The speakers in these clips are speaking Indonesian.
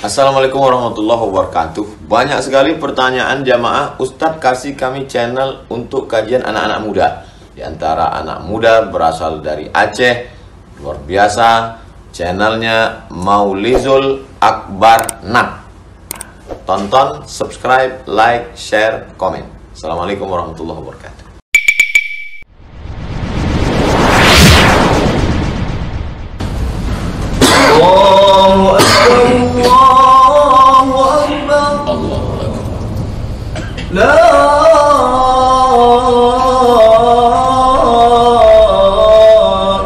Assalamualaikum warahmatullahi wabarakatuh. Banyak sekali pertanyaan jamaah, Ustadz kasih kami channel untuk kajian anak-anak muda. Di antara anak muda berasal dari Aceh, luar biasa. Channelnya Maulizul Akbar Nak. Tonton, subscribe, like, share, komen. Assalamualaikum warahmatullahi wabarakatuh. Allahu Akbar, Allahu Akbar, Allahu Akbar. La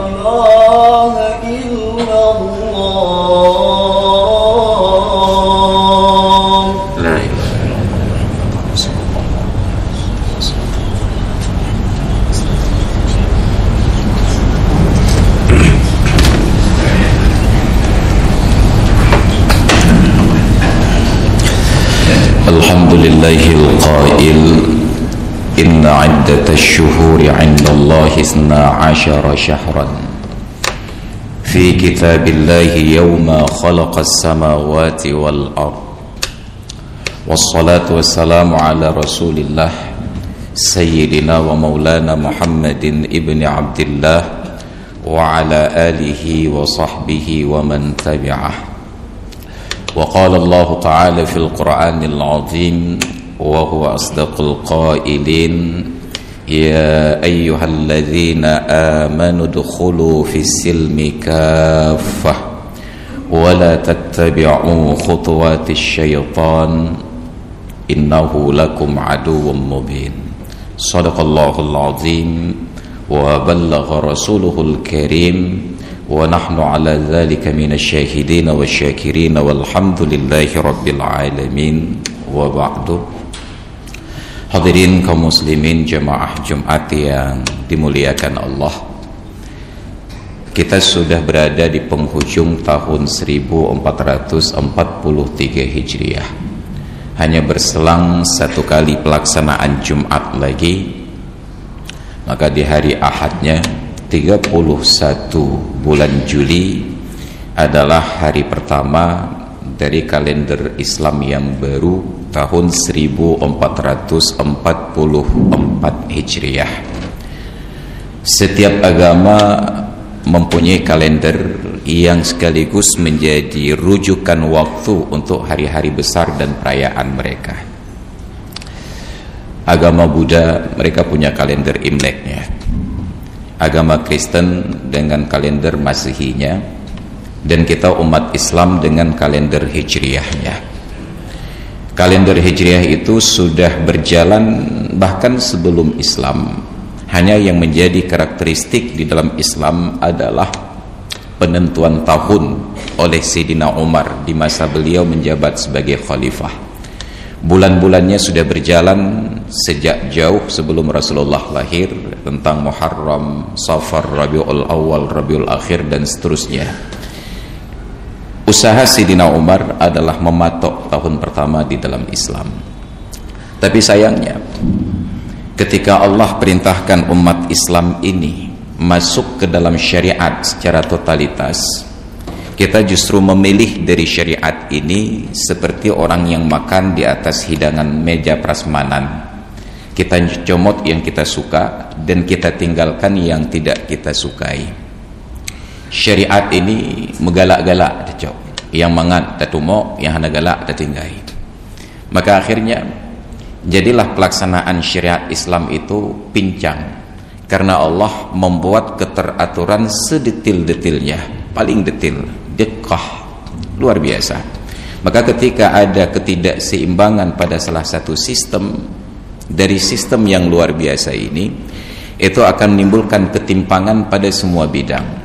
ilaha illallah. La ilaha الحمد لله القائل إن عدة الشهور عند الله 12 شهرا في كتاب الله يوم خلق السماوات والأرض والصلاة والسلام على رسول الله سيدنا ومولانا محمد ابن عبد الله وعلى آله وصحبه ومن تبعه. وقال الله تعالى في القرآن العظيم وهو أصدق القائلين يا أيها الذين آمنوا ادخلوا في السلم كافة ولا تتبعوا خطوات الشيطان إنه لكم عدو مبين. صدق الله العظيم وبلغ رسوله الكريم ونحن على ذلك من الشاهدين والشاكرين والحمد لله رب العالمين. وبعد. Hadirin kaum muslimin jemaah Jumat yang dimuliakan Allah, kita sudah berada di penghujung tahun 1443 Hijriah. Hanya berselang satu kali pelaksanaan Jumat lagi, maka di hari Ahadnya 31 bulan Juli adalah hari pertama dari kalender Islam yang baru tahun 1444 Hijriah. Setiap agama mempunyai kalender yang sekaligus menjadi rujukan waktu untuk hari-hari besar dan perayaan mereka. Agama Buddha mereka punya kalender Imleknya, agama Kristen dengan kalender Masehinya, dan kita umat Islam dengan kalender Hijriahnya. Kalender Hijriah itu sudah berjalan bahkan sebelum Islam. Hanya yang menjadi karakteristik di dalam Islam adalah penentuan tahun oleh Sayyidina Umar di masa beliau menjabat sebagai khalifah. Bulan-bulannya sudah berjalan sejak jauh sebelum Rasulullah lahir, tentang Muharram, Safar, Rabiul Awal, Rabiul Akhir, dan seterusnya. Usaha Sayyidina Umar adalah mematok tahun pertama di dalam Islam. Tapi sayangnya, ketika Allah perintahkan umat Islam ini masuk ke dalam syariat secara totalitas, kita justru memilih dari syariat ini seperti orang yang makan di atas hidangan meja prasmanan. Kita comot yang kita suka dan kita tinggalkan yang tidak kita sukai. Syariat ini megalak-galak, yang mangat datumo, yang hana galak datinggai. Maka akhirnya jadilah pelaksanaan syariat Islam itu pincang, karena Allah membuat keteraturan sedetil-detilnya, paling detil, dekah, luar biasa. Maka ketika ada ketidakseimbangan pada salah satu sistem dari sistem yang luar biasa ini, itu akan menimbulkan ketimpangan pada semua bidang.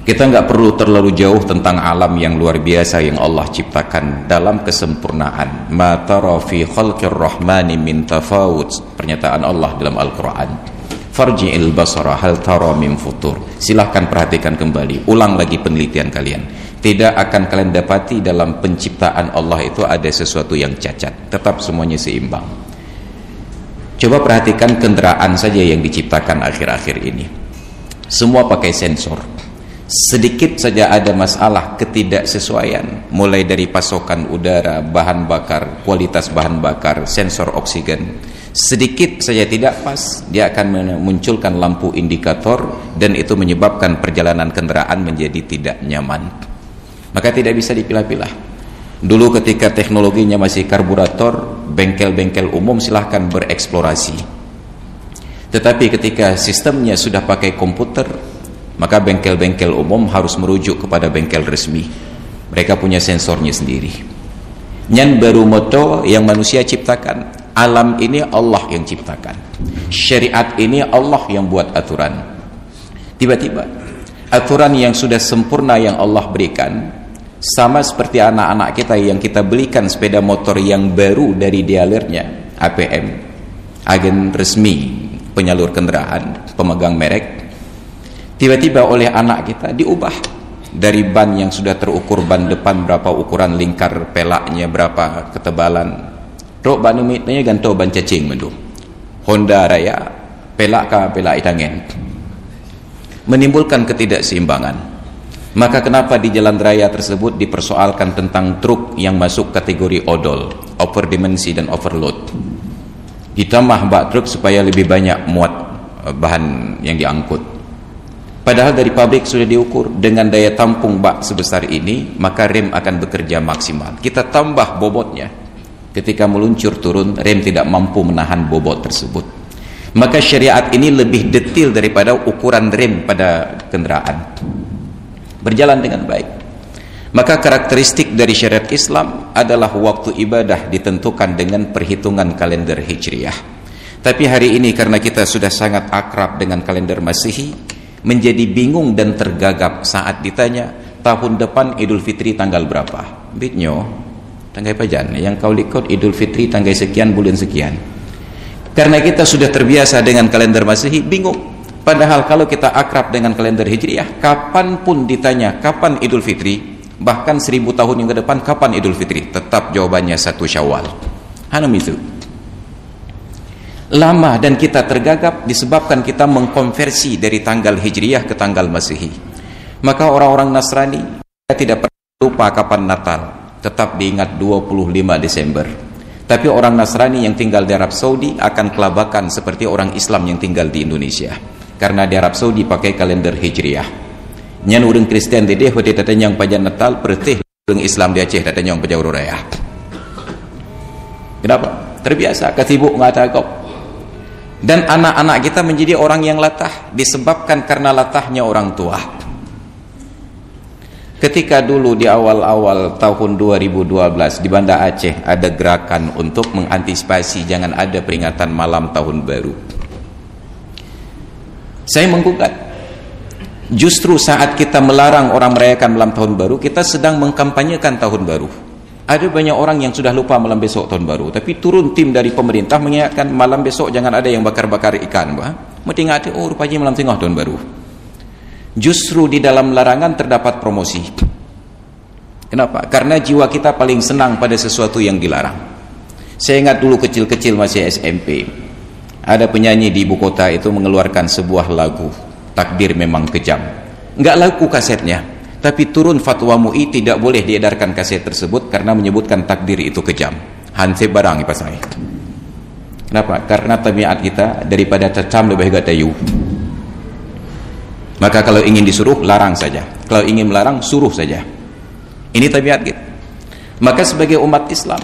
Kita nggak perlu terlalu jauh tentang alam yang luar biasa yang Allah ciptakan dalam kesempurnaan. Ma tara fi khalqir rahmani min tafawut, pernyataan Allah dalam Al-Quran. Farji'il basara hal tara min futur. Silahkan perhatikan kembali, ulang lagi penelitian kalian. Tidak akan kalian dapati dalam penciptaan Allah itu ada sesuatu yang cacat. Tetap semuanya seimbang. Coba perhatikan kendaraan saja yang diciptakan akhir-akhir ini. Semua pakai sensor. sedikit saja ada masalah ketidaksesuaian, mulai dari pasokan udara, bahan bakar, kualitas bahan bakar, sensor oksigen, sedikit saja tidak pas, dia akan memunculkan lampu indikator, dan itu menyebabkan perjalanan kendaraan menjadi tidak nyaman. Maka tidak bisa dipilah-pilah. Dulu ketika teknologinya masih karburator, bengkel-bengkel umum silahkan bereksplorasi. Tetapi ketika sistemnya sudah pakai komputer, maka bengkel-bengkel umum harus merujuk kepada bengkel resmi. Mereka punya sensornya sendiri. Nyan baru moto yang manusia ciptakan. Alam ini Allah yang ciptakan. Syariat ini Allah yang buat aturan. Tiba-tiba aturan yang sudah sempurna yang Allah berikan, sama seperti anak-anak kita yang kita belikan sepeda motor yang baru dari dealernya, APM, agen resmi penyalur kendaraan, pemegang merek, tiba-tiba oleh anak kita diubah dari ban yang sudah terukur, ban depan berapa ukuran lingkar pelaknya, berapa ketebalan, rok ban umitnya ganto ban cacing mendu Honda Raya pelak ka pelak itangen, menimbulkan ketidakseimbangan. Maka kenapa di jalan raya tersebut dipersoalkan tentang truk yang masuk kategori odol, overdimensi dan overload, ditambah bak truk supaya lebih banyak muat bahan yang diangkut. Padahal dari pabrik sudah diukur dengan daya tampung bak sebesar ini, maka rem akan bekerja maksimal. Kita tambah bobotnya, ketika meluncur turun, rem tidak mampu menahan bobot tersebut. Maka syariat ini lebih detail daripada ukuran rem pada kendaraan. Berjalan dengan baik. Maka karakteristik dari syariat Islam adalah waktu ibadah ditentukan dengan perhitungan kalender Hijriah. Tapi hari ini karena kita sudah sangat akrab dengan kalender Masehi, menjadi bingung dan tergagap saat ditanya tahun depan Idul Fitri tanggal berapa. Bitnyo, tanggal pajan yang kau likut Idul Fitri tanggal sekian bulan sekian. Karena kita sudah terbiasa dengan kalender Masehi, bingung. Padahal kalau kita akrab dengan kalender Hijriah, kapanpun ditanya kapan Idul Fitri, bahkan 1000 tahun yang ke depan kapan Idul Fitri, tetap jawabannya 1 Syawal. Hanum itu lama, dan kita tergagap disebabkan kita mengkonversi dari tanggal Hijriah ke tanggal Masehi. Maka orang-orang Nasrani tidak pernah lupa kapan Natal, tetap diingat 25 Desember. Tapi orang Nasrani yang tinggal di Arab Saudi akan kelabakan seperti orang Islam yang tinggal di Indonesia, karena di Arab Saudi pakai kalender Hijriah. Nyan urang Kristen di deh datang yang pajan Natal, pertih urang Islam di Aceh datang yang pajau raya. Kenapa? Terbiasa, kesibuk ngatagop. Dan anak-anak kita menjadi orang yang latah disebabkan karena latahnya orang tua. Ketika dulu di awal-awal tahun 2012 di Banda Aceh ada gerakan untuk mengantisipasi jangan ada peringatan malam tahun baru. Saya menggugat. Justru saat kita melarang orang merayakan malam tahun baru, kita sedang mengkampanyekan tahun baru. Ada banyak orang yang sudah lupa malam besok tahun baru, tapi turun tim dari pemerintah mengingatkan malam besok jangan ada yang bakar-bakar ikan, mesti ngati, oh rupanya malam tengah tahun baru. Justru di dalam larangan terdapat promosi. Kenapa? Karena jiwa kita paling senang pada sesuatu yang dilarang. Saya ingat dulu kecil-kecil masih SMP, ada penyanyi di ibu kota itu mengeluarkan sebuah lagu, Takdir Memang Kejam. Enggak laku kasetnya, tapi turun fatwa MUI tidak boleh diedarkan kaset tersebut karena menyebutkan takdir itu kejam. Hansip barang ipa saya. Kenapa? Karena tabiat kita daripada cecam lebih gak tayu. Maka kalau ingin disuruh, larang saja. Kalau ingin melarang, suruh saja. Ini tabiat kita. Maka sebagai umat Islam,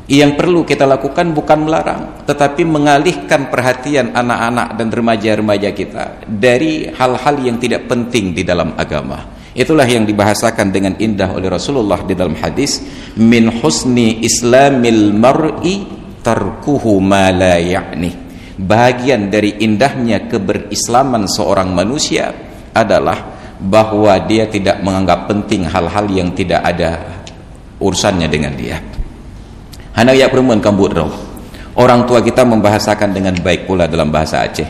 yang perlu kita lakukan bukan melarang, tetapi mengalihkan perhatian anak-anak dan remaja-remaja kita dari hal-hal yang tidak penting di dalam agama. Itulah yang dibahasakan dengan indah oleh Rasulullah di dalam hadis, min husni islamil mar'i tarkuhu ma la ya'ni. Bahagian dari indahnya keberislaman seorang manusia adalah bahwa dia tidak menganggap penting hal-hal yang tidak ada urusannya dengan dia. Hana ya perempuan kambut roh. Orang tua kita membahasakan dengan baik pula dalam bahasa Aceh.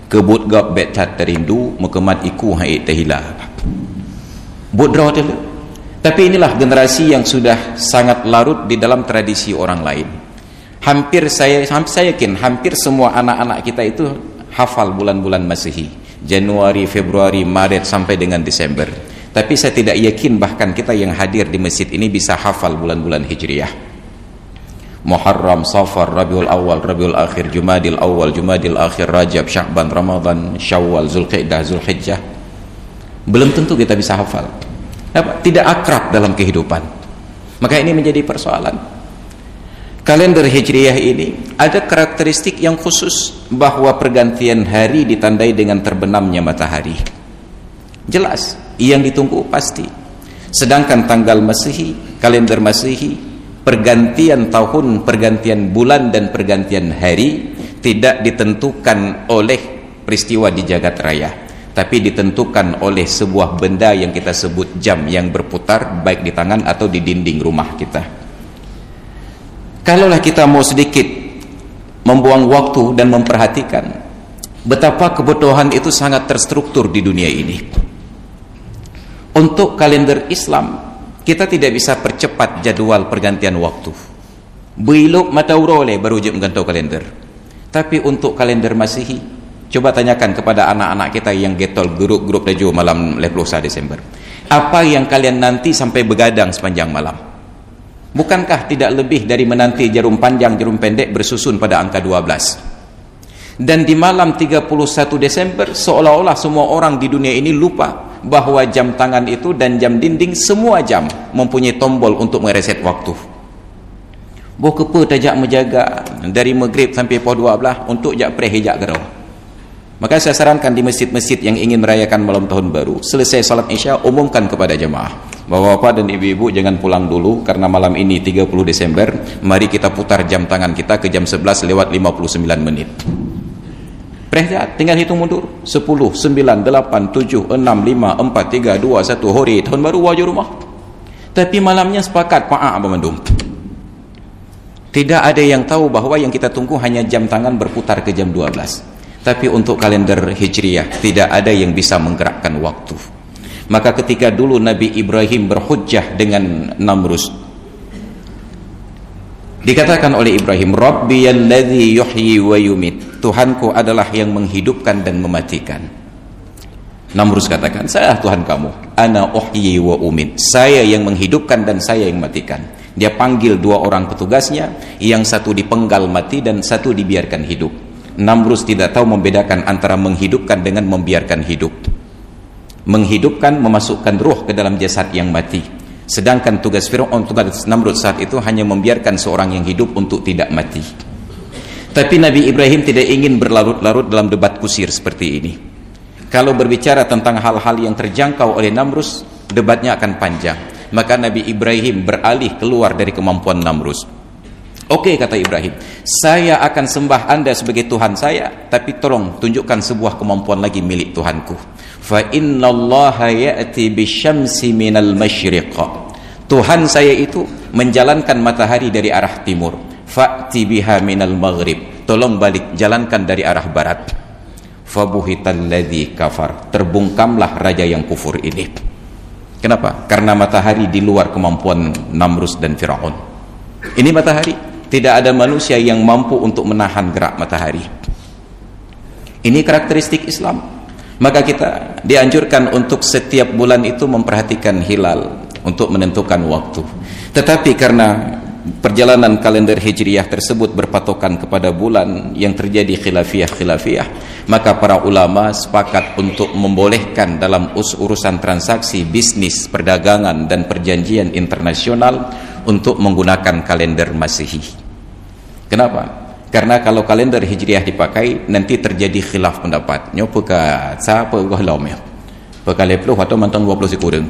Kebut gap betat terindu mukemat iku hai tehila. Budroh dulu. Tapi inilah generasi yang sudah sangat larut di dalam tradisi orang lain. Saya yakin hampir semua anak-anak kita itu hafal bulan-bulan Masehi. Januari, Februari, Maret sampai dengan Desember. Tapi saya tidak yakin bahkan kita yang hadir di masjid ini bisa hafal bulan-bulan Hijriah. Muharram, Safar, Rabiul Awal, Rabiul Akhir, Jumadil Awal, Jumadil Akhir, Rajab, Sya'ban, Ramadan, Syawal, Zulqa'dah, Zulhijjah. Belum tentu kita bisa hafal. Tidak akrab dalam kehidupan. Maka ini menjadi persoalan. Kalender Hijriah ini ada karakteristik yang khusus, bahwa pergantian hari ditandai dengan terbenamnya matahari. Jelas, yang ditunggu pasti. Sedangkan tanggal Masehi, kalender Masehi, pergantian tahun, pergantian bulan dan pergantian hari tidak ditentukan oleh peristiwa di jagat raya, tapi ditentukan oleh sebuah benda yang kita sebut jam yang berputar baik di tangan atau di dinding rumah kita. Kalaulah kita mau sedikit membuang waktu dan memperhatikan betapa kebutuhan itu sangat terstruktur di dunia ini. Untuk kalender Islam, kita tidak bisa percepat jadwal pergantian waktu. Belok mata urole baru je menggantau kalender. Tapi untuk kalender Masehi, coba tanyakan kepada anak-anak kita yang getol grup-grup dajo malam 21 Desember. Apa yang kalian nanti sampai begadang sepanjang malam? Bukankah tidak lebih dari menanti jarum panjang, jarum pendek bersusun pada angka 12? Dan di malam 31 Desember, seolah-olah semua orang di dunia ini lupa bahwa jam tangan itu dan jam dinding, semua jam mempunyai tombol untuk mereset waktu. Boh kepa tajak menjaga dari maghrib sampai pukul 12 untuk jak preh hijak gerau. Maka saya sarankan di masjid-masjid yang ingin merayakan malam tahun baru, selesai salat Isya umumkan kepada jemaah, bapak-bapak dan ibu-ibu jangan pulang dulu karena malam ini 30 Desember, mari kita putar jam tangan kita ke jam 11 lewat 59 menit. Tinggal hitung mundur 10, 9, 8, 7, 6, 5, 4, 3, 2, 1 hore tahun baru wajah rumah. Tapi malamnya sepakat pa'a abamandum. Tidak ada yang tahu bahwa yang kita tunggu hanya jam tangan berputar ke jam 12. Tapi untuk kalender Hijriah tidak ada yang bisa menggerakkan waktu. Maka ketika dulu Nabi Ibrahim berhujjah dengan Namrus, dikatakan oleh Ibrahim, Rabbiyalladzi yuhyi wa yumit, Tuhanku adalah yang menghidupkan dan mematikan. Namrus katakan, saya Tuhan kamu, ana uhyi wa umit, saya yang menghidupkan dan saya yang mematikan. Dia panggil dua orang petugasnya, yang satu dipenggal mati dan satu dibiarkan hidup. Namrus tidak tahu membedakan antara menghidupkan dengan membiarkan hidup. Menghidupkan memasukkan ruh ke dalam jasad yang mati, sedangkan tugas Fir'aun, tugas Namrud saat itu hanya membiarkan seorang yang hidup untuk tidak mati. Tapi Nabi Ibrahim tidak ingin berlarut-larut dalam debat kusir seperti ini. Kalau berbicara tentang hal-hal yang terjangkau oleh Namrus, debatnya akan panjang. Maka Nabi Ibrahim beralih keluar dari kemampuan Namrus. Oke, kata Ibrahim, saya akan sembah Anda sebagai Tuhan saya, tapi tolong tunjukkan sebuah kemampuan lagi milik Tuhanku. Fa innallaha ya'ti bisyamsi minal masyriq. Tuhan saya itu menjalankan matahari dari arah timur. Fa'ti biha minal maghrib. Tolong balik, jalankan dari arah barat. Fabuhital ladzi kafar. Terbungkamlah raja yang kufur ini. Kenapa? Karena matahari di luar kemampuan Namrus dan Firaun. Ini matahari, tidak ada manusia yang mampu untuk menahan gerak matahari. Ini karakteristik Islam. Maka kita dianjurkan untuk setiap bulan itu memperhatikan hilal untuk menentukan waktu. Tetapi karena perjalanan kalender Hijriah tersebut berpatokan kepada bulan yang terjadi khilafiyah, maka para ulama sepakat untuk membolehkan dalam urusan transaksi bisnis, perdagangan dan perjanjian internasional untuk menggunakan kalender Masehi. Kenapa? Karena kalau kalender Hijriah dipakai nanti terjadi khilaf pendapat. Nyopo ka siapa gohlom ya? Pekalepluh atau mantan 20 sekurang.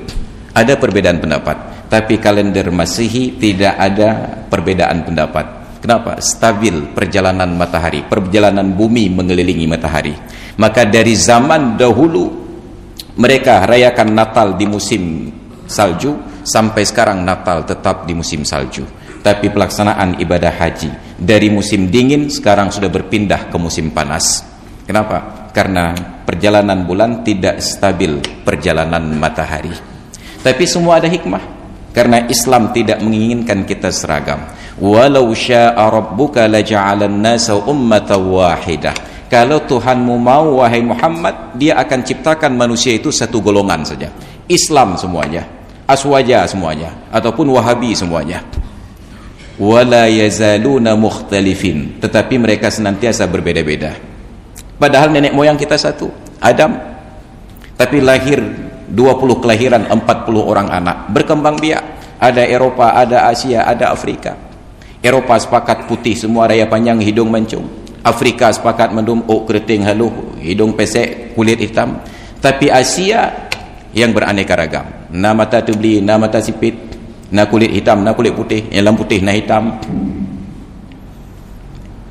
Ada perbedaan pendapat, tapi kalender Masehi tidak ada perbedaan pendapat. Kenapa? Stabil perjalanan matahari, perjalanan bumi mengelilingi matahari. Maka dari zaman dahulu mereka rayakan Natal di musim salju, sampai sekarang Natal tetap di musim salju. Tapi pelaksanaan ibadah haji dari musim dingin sekarang sudah berpindah ke musim panas. Kenapa? Karena perjalanan bulan tidak stabil perjalanan matahari. Tapi semua ada hikmah, karena Islam tidak menginginkan kita seragam. Walau syaa rabbuka laja'alan nasa ummatan wahidah. kalau Tuhanmu mau wahai Muhammad, dia akan ciptakan manusia itu satu golongan saja, Islam semuanya, Aswaja semuanya, ataupun Wahabi semuanya. Wala yazaluna mukhtalifin, tetapi mereka senantiasa berbeda-beda. Padahal nenek moyang kita satu, Adam, tapi lahir 20 kelahiran, 40 orang anak, berkembang biak. Ada Eropa, ada Asia, ada Afrika. Eropa sepakat putih semua, raya panjang, hidung mancung. Afrika sepakat mendum, keriting haluh, hidung pesek, kulit hitam. Tapi Asia yang beraneka ragam, na mata tubli, na mata sipit, na kulit hitam, na kulit putih, yang putih, na hitam.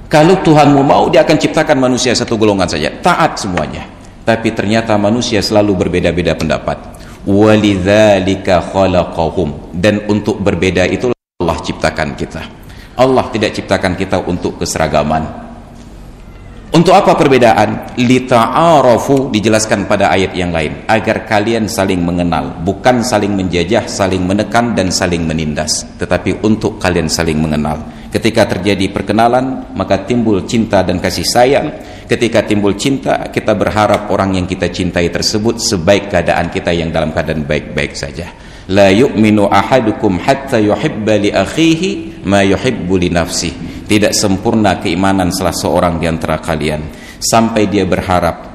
Kalau Tuhanmu mau, dia akan ciptakan manusia satu golongan saja, taat semuanya. Tapi ternyata manusia selalu berbeda-beda pendapat. Walidzalika khalaqahum, dan untuk berbeda itulah Allah ciptakan kita. Allah tidak ciptakan kita untuk keseragaman. Untuk apa perbedaan? Lita'arafu, dijelaskan pada ayat yang lain, agar kalian saling mengenal, bukan saling menjajah, saling menekan dan saling menindas, tetapi untuk kalian saling mengenal. Ketika terjadi perkenalan, maka timbul cinta dan kasih sayang. Ketika timbul cinta, kita berharap orang yang kita cintai tersebut sebaik keadaan kita yang dalam keadaan baik-baik saja. La yu'minu ahadukum hatta yuhibba li akhihi ma yuhibbu li nafsihi. Tidak sempurna keimanan salah seorang di antara kalian sampai dia berharap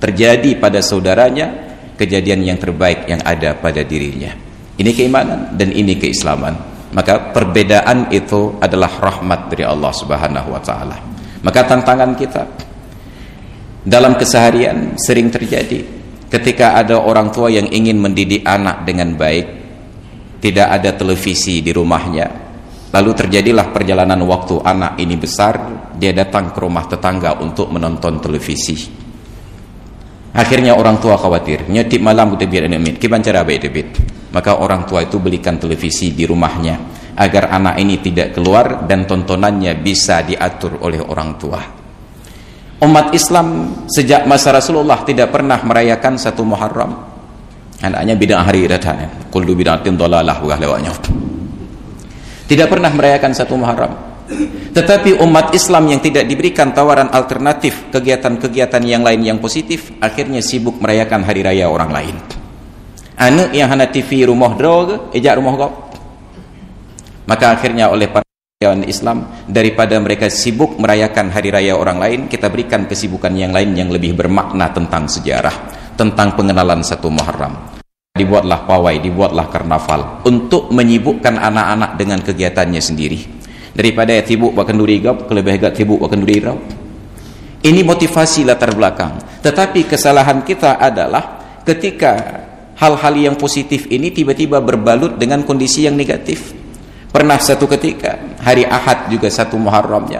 terjadi pada saudaranya kejadian yang terbaik yang ada pada dirinya. Ini keimanan dan ini keislaman. Maka perbedaan itu adalah rahmat dari Allah Subhanahu wa taala. Maka tantangan kita dalam keseharian sering terjadi ketika ada orang tua yang ingin mendidik anak dengan baik, tidak ada televisi di rumahnya, lalu terjadilah perjalanan waktu anak ini besar, dia datang ke rumah tetangga untuk menonton televisi. Akhirnya orang tua khawatir, nyetip malam kita biar anak kiban cara baik debit. Maka orang tua itu belikan televisi di rumahnya agar anak ini tidak keluar dan tontonannya bisa diatur oleh orang tua. Umat Islam sejak masa Rasulullah tidak pernah merayakan satu Muharram. Anaknya bid'ah hari datang, kullu bid'atin dhalalah bukan lewatnya. Tidak pernah merayakan satu Muharram. Tetapi umat Islam yang tidak diberikan tawaran alternatif, kegiatan-kegiatan yang lain yang positif, akhirnya sibuk merayakan hari raya orang lain. Anak yang hana TV rumah drog, ejak rumah kau. Maka akhirnya oleh para Islam, daripada mereka sibuk merayakan hari raya orang lain, kita berikan kesibukan yang lain yang lebih bermakna tentang sejarah, tentang pengenalan satu Muharram. Dibuatlah pawai, dibuatlah karnaval untuk menyibukkan anak-anak dengan kegiatannya sendiri. Daripada sibuk bahkan duri gap, lebih agak sibuk bahkan duri rau. Ini motivasi latar belakang. Tetapi kesalahan kita adalah ketika hal-hal yang positif ini tiba-tiba berbalut dengan kondisi yang negatif. Pernah satu ketika hari Ahad juga satu Muharramnya,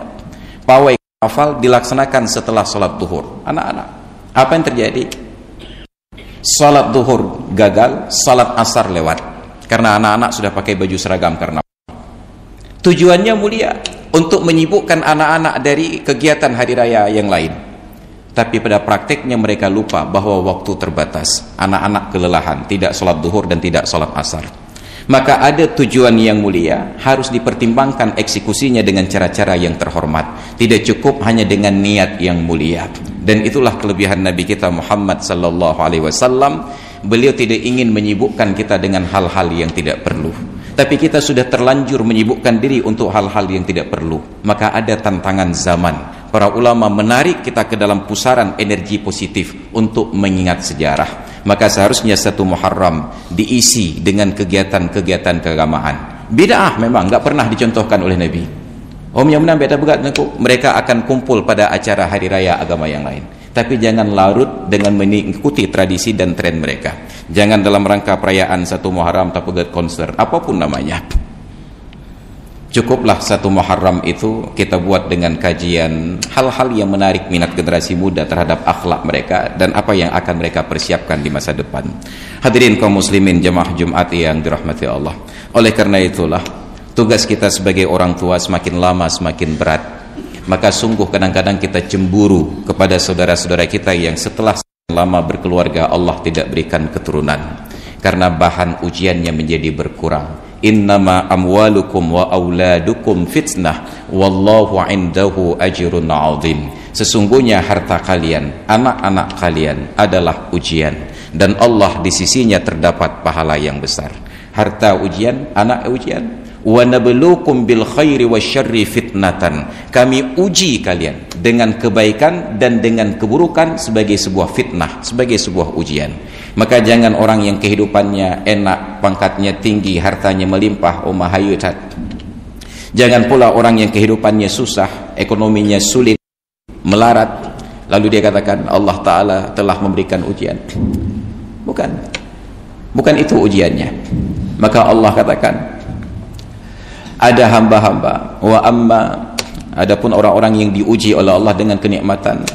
pawai karnaval dilaksanakan setelah sholat duhur. Anak-anak, apa yang terjadi? Sholat duhur gagal, sholat asar lewat karena anak-anak sudah pakai baju seragam karnaval. Tujuannya mulia, untuk menyibukkan anak-anak dari kegiatan hari raya yang lain. Tapi pada praktiknya mereka lupa bahwa waktu terbatas, anak-anak kelelahan, tidak sholat duhur dan tidak sholat asar. Maka ada tujuan yang mulia, harus dipertimbangkan eksekusinya dengan cara-cara yang terhormat. Tidak cukup hanya dengan niat yang mulia. Dan itulah kelebihan Nabi kita Muhammad sallallahu alaihi wasallam. Beliau tidak ingin menyibukkan kita dengan hal-hal yang tidak perlu. Tapi kita sudah terlanjur menyibukkan diri untuk hal-hal yang tidak perlu. Maka ada tantangan zaman. Para ulama menarik kita ke dalam pusaran energi positif untuk mengingat sejarah. Maka seharusnya satu Muharram diisi dengan kegiatan-kegiatan keagamaan. Bid'ah memang enggak pernah dicontohkan oleh Nabi. Om yang menang beda begat mereka akan kumpul pada acara hari raya agama yang lain. Tapi jangan larut dengan mengikuti tradisi dan tren mereka. Jangan dalam rangka perayaan satu Muharram tapi konser apapun namanya. Cukuplah satu Muharram itu kita buat dengan kajian hal-hal yang menarik minat generasi muda terhadap akhlak mereka dan apa yang akan mereka persiapkan di masa depan. Hadirin kaum muslimin jemaah Jumat yang dirahmati Allah. Oleh karena itulah tugas kita sebagai orang tua semakin lama semakin berat. Maka sungguh kadang-kadang kita cemburu kepada saudara-saudara kita yang setelah lama berkeluarga Allah tidak berikan keturunan. Karena bahan ujiannya menjadi berkurang. Innama amwalukum wa auladukum fitnah wallahu indahu ajrun 'adzim. Sesungguhnya harta kalian, anak-anak kalian adalah ujian, dan Allah di sisinya terdapat pahala yang besar. Harta ujian, anak ujian. Wa nabluukum bil khairi wasyarri fitnatan. Kami uji kalian dengan kebaikan dan dengan keburukan sebagai sebuah fitnah, sebagai sebuah ujian. Maka jangan orang yang kehidupannya enak, pangkatnya tinggi, hartanya melimpah, hayutat. Jangan pula orang yang kehidupannya susah, ekonominya sulit, melarat, lalu dia katakan Allah Ta'ala telah memberikan ujian. Bukan itu ujiannya. Maka Allah katakan, ada hamba-hamba wa amma, adapun orang-orang yang diuji oleh Allah dengan kenikmatan,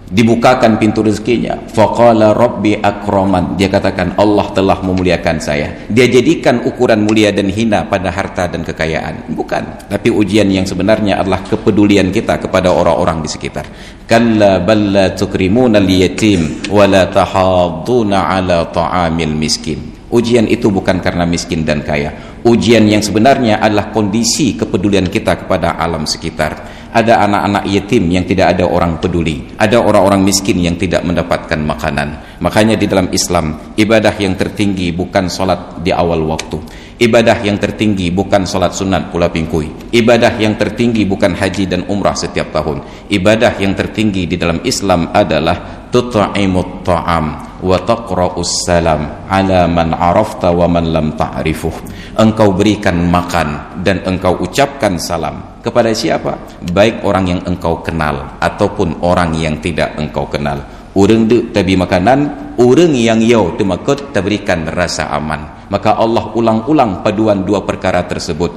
dibukakan pintu rezekinya, faqala rabbi akraman, dia katakan Allah telah memuliakan saya. Dia jadikan ukuran mulia dan hina pada harta dan kekayaan. Bukan, tapi ujian yang sebenarnya adalah kepedulian kita kepada orang-orang di sekitar. Kalla bal la tukrimuna al-yatim wa la tahadduna ala ta'amil miskin. Ujian itu bukan karena miskin dan kaya. Ujian yang sebenarnya adalah kondisi kepedulian kita kepada alam sekitar. Ada anak-anak yatim yang tidak ada orang peduli, ada orang-orang miskin yang tidak mendapatkan makanan. Makanya di dalam Islam, ibadah yang tertinggi bukan solat di awal waktu, ibadah yang tertinggi bukan solat sunat pula pingkui, ibadah yang tertinggi bukan haji dan umrah setiap tahun. Ibadah yang tertinggi di dalam Islam adalah tut'imut ta'am wa taqra'us salam ala man arafta wa man lam ta'rifuh. Engkau berikan makan dan engkau ucapkan salam kepada siapa? Baik orang yang engkau kenal ataupun orang yang tidak engkau kenal. Urang de tabi makanan, urang yang yau temakut taberikan rasa aman. Maka Allah ulang-ulang paduan dua perkara tersebut.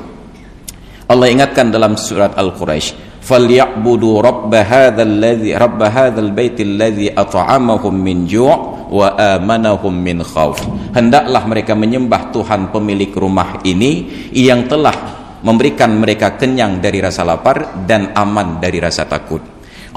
Allah ingatkan dalam surat Al-Quraisy, falyabudu rabb hadzal baitil ladzi at'amahum min ju' wa amanahum min khauf. Hendaklah mereka menyembah Tuhan pemilik rumah ini yang telah memberikan mereka kenyang dari rasa lapar dan aman dari rasa takut.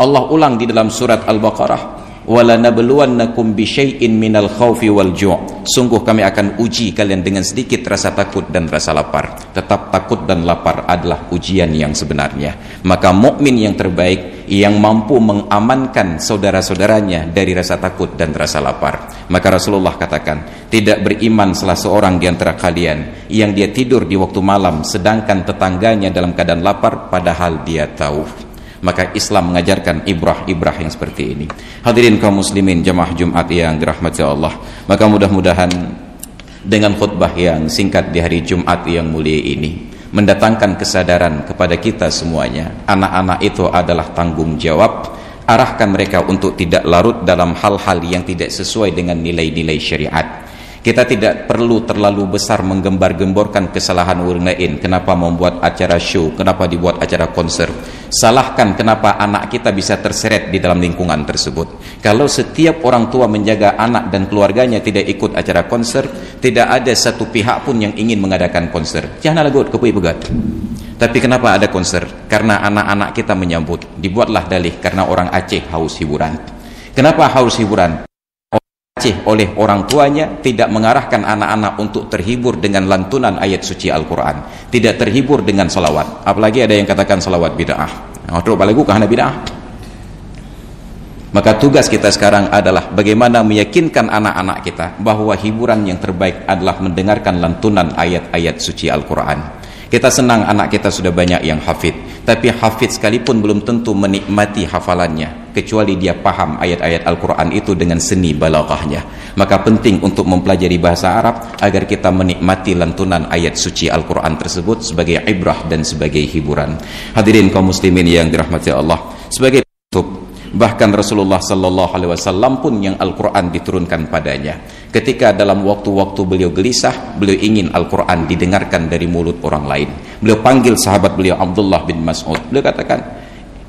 Allah ulang di dalam surat Al-Baqarah, wala nabluwannakum bisyai'in minal khaufi wal ju'. Sungguh kami akan uji kalian dengan sedikit rasa takut dan rasa lapar. Tetap takut dan lapar adalah ujian yang sebenarnya. Maka mukmin yang terbaik yang mampu mengamankan saudara-saudaranya dari rasa takut dan rasa lapar. Maka Rasulullah katakan, tidak beriman salah seorang di antara kalian yang dia tidur di waktu malam sedangkan tetangganya dalam keadaan lapar padahal dia tahu. Maka Islam mengajarkan ibrah-ibrah yang seperti ini. Hadirin kaum muslimin jamaah Jumat yang dirahmati Allah, maka mudah-mudahan dengan khutbah yang singkat di hari Jumat yang mulia ini mendatangkan kesadaran kepada kita semuanya. Anak-anak itu adalah tanggung jawab. Arahkan mereka untuk tidak larut dalam hal-hal yang tidak sesuai dengan nilai-nilai syariat. Kita tidak perlu terlalu besar menggembar-gemborkan kesalahan orang lain. Kenapa membuat acara show? Kenapa dibuat acara konser? Salahkan kenapa anak kita bisa terseret di dalam lingkungan tersebut. Kalau setiap orang tua menjaga anak dan keluarganya tidak ikut acara konser, tidak ada satu pihak pun yang ingin mengadakan konser. Jangan lagut, kepui pegat. Tapi kenapa ada konser? Karena anak-anak kita menyambut. Dibuatlah dalih karena orang Aceh haus hiburan. Kenapa haus hiburan? Oleh orang tuanya tidak mengarahkan anak-anak untuk terhibur dengan lantunan ayat suci Al-Quran, tidak terhibur dengan salawat. Apalagi ada yang katakan salawat bid'ah. Maka tugas kita sekarang adalah bagaimana meyakinkan anak-anak kita bahwa hiburan yang terbaik adalah mendengarkan lantunan ayat-ayat suci Al-Quran. Kita senang anak kita sudah banyak yang hafid, tapi hafid sekalipun belum tentu menikmati hafalannya kecuali dia paham ayat-ayat Al-Quran itu dengan seni balaghahnya. Maka penting untuk mempelajari bahasa Arab agar kita menikmati lantunan ayat suci Al-Quran tersebut sebagai ibrah dan sebagai hiburan. Hadirin kaum muslimin yang dirahmati Allah, sebagai penutup, bahkan Rasulullah sallallahu alaihi wasallam pun yang Al-Quran diturunkan padanya. Ketika dalam waktu-waktu beliau gelisah, beliau ingin Al-Quran didengarkan dari mulut orang lain. Beliau panggil sahabat beliau Abdullah bin Mas'ud. Beliau katakan,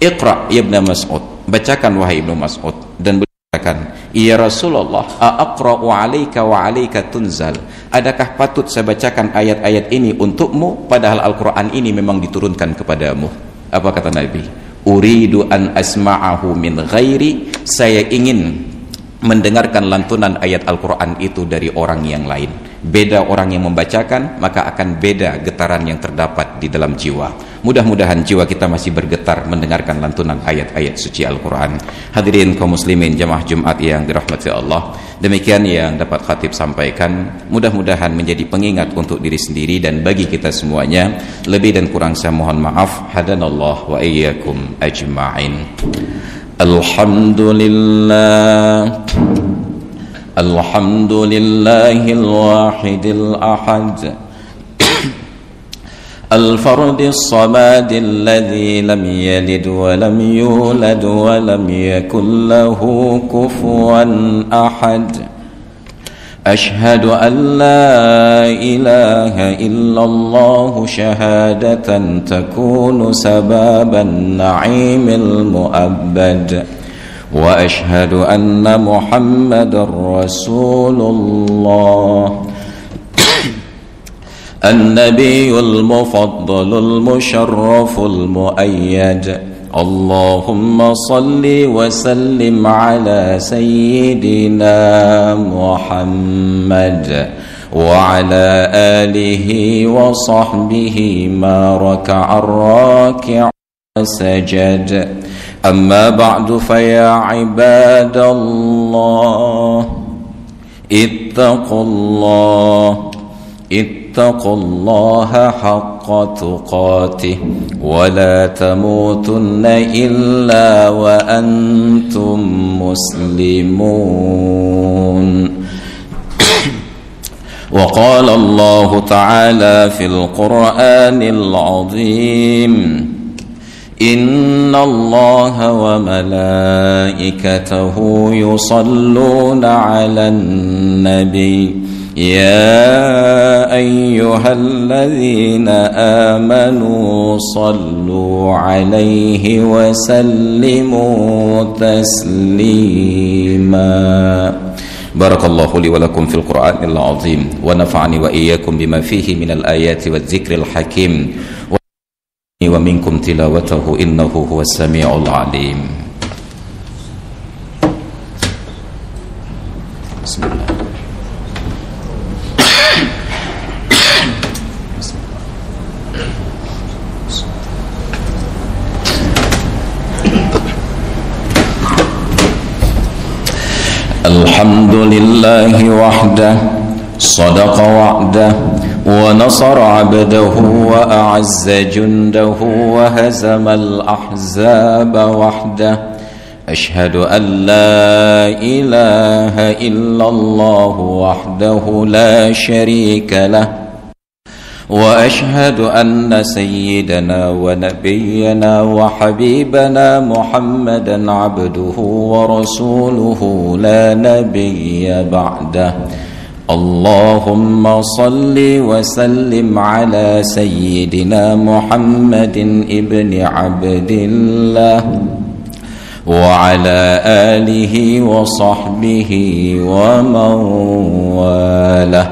Iqra ya Ibn Mas'ud, bacakan wahai Ibnu Mas'ud. Dan beliau katakan, ya Rasulullah, aqra'u alaika wa alaika tunzal. Adakah patut saya bacakan ayat-ayat ini untukmu padahal Al-Quran ini memang diturunkan kepadamu? Apa kata Nabi? Uridu an asma'ahu min ghairi, saya ingin mendengarkan lantunan ayat Al-Quran itu dari orang yang lain. Beda orang yang membacakan, maka akan beda getaran yang terdapat di dalam jiwa. Mudah-mudahan jiwa kita masih bergetar mendengarkan lantunan ayat-ayat suci Al-Quran. Hadirin kaum muslimin jamaah Jumat yang dirahmati Allah, demikian yang dapat khatib sampaikan. Mudah-mudahan menjadi pengingat untuk diri sendiri dan bagi kita semuanya. Lebih dan kurang saya mohon maaf. Hadanallah wa iyyakum ajma'in. Alhamdulillah, alhamdulillahil wahidil ahad, الفرد الصمد الذي لم يلد ولم يولد ولم يكن له كفوا أحد. أشهد أن لا إله إلا الله شهادة تكون سبب النعيم المؤبد، وأشهد أن محمد رسول الله النبي المفضل المشرف المؤيد. اللهم صل وسلم على سيدنا محمد وعلى آله وصحبه ما ركع الراكع وسجد. أما بعد فيا عباد الله اتقوا الله حق تقاته ولا تموتن إلا وأنتم مسلمون. وقال الله تعالى في القرآن العظيم: إن الله وملائكته يصلون على النبي يا أيها الذين آمنوا صلوا عليه وسلموا تسليما. بارك الله لي ولكم في القرآن العظيم ونفعني وإياكم بما فيه من الآيات والذكر الحكيم ومنكم تلاوته إنه هو السميع العليم. بسم الله. الحمد لله وحده صدق وعده ونصر عبده وأعز جنده وهزم الأحزاب وحده. أشهد أن لا إله إلا الله وحده لا شريك له، وأشهد أن سيدنا ونبينا وحبيبنا محمدا عبده ورسوله لا نبي بعده. اللهم صل وسلم على سيدنا محمد ابن عبد الله وعلى آله وصحبه ومن والاه.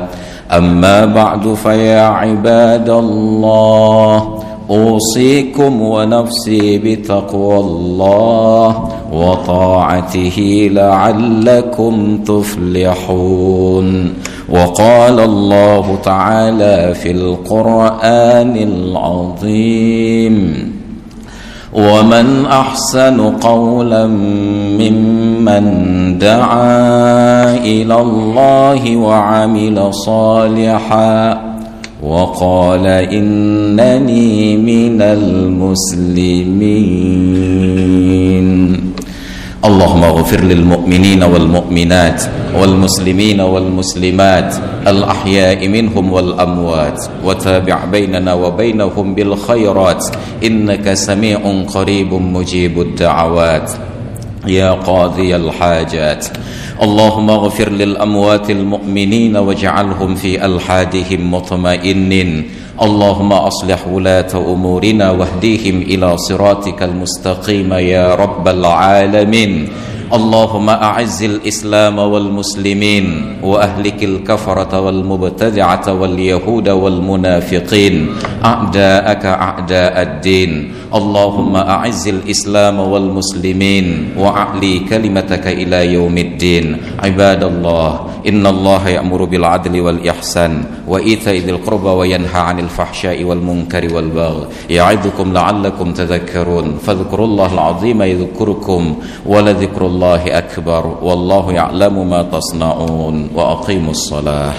أما بعد فيا عباد الله، أوصيكم ونفسي بتقوى الله وطاعته لعلكم تفلحون. وقال الله تعالى في القرآن العظيم: ومن أحسن قولا ممن دعا إلى الله وعمل صالحا وقال إنني من المسلمين. اللهم اغفر للمؤمنين والمؤمنات والمسلمين والمسلمات الأحياء منهم والأموات، وتابع بيننا وبينهم بالخيرات إنك سميع قريب مجيب الدعوات يا قاضي الحاجات. اللهم اغفر للأموات المؤمنين واجعلهم في ألحادهم مطمئنين. اللهم أصلح ولاة أمورنا واهديهم إلى صراطك المستقيم يا رب العالمين. اللهم أعز الإسلام والمسلمين وأهلك الكفرة والمبتدعة واليهود والمنافقين أعداءك أعداء الدين اللهم أعز الإسلام والمسلمين وأعلي كلمتك إلى يوم الدين عباد الله إن الله يأمر بالعدل والإحسان وإيتاء ذي القربى وينهى عن الفحشاء والمنكر والبغي يعظكم لعلكم تذكرون فاذكروا الله العظيم يذكركم ولذكر الله أكبر والله يعلم ما تصنعون وأقيموا الصلاة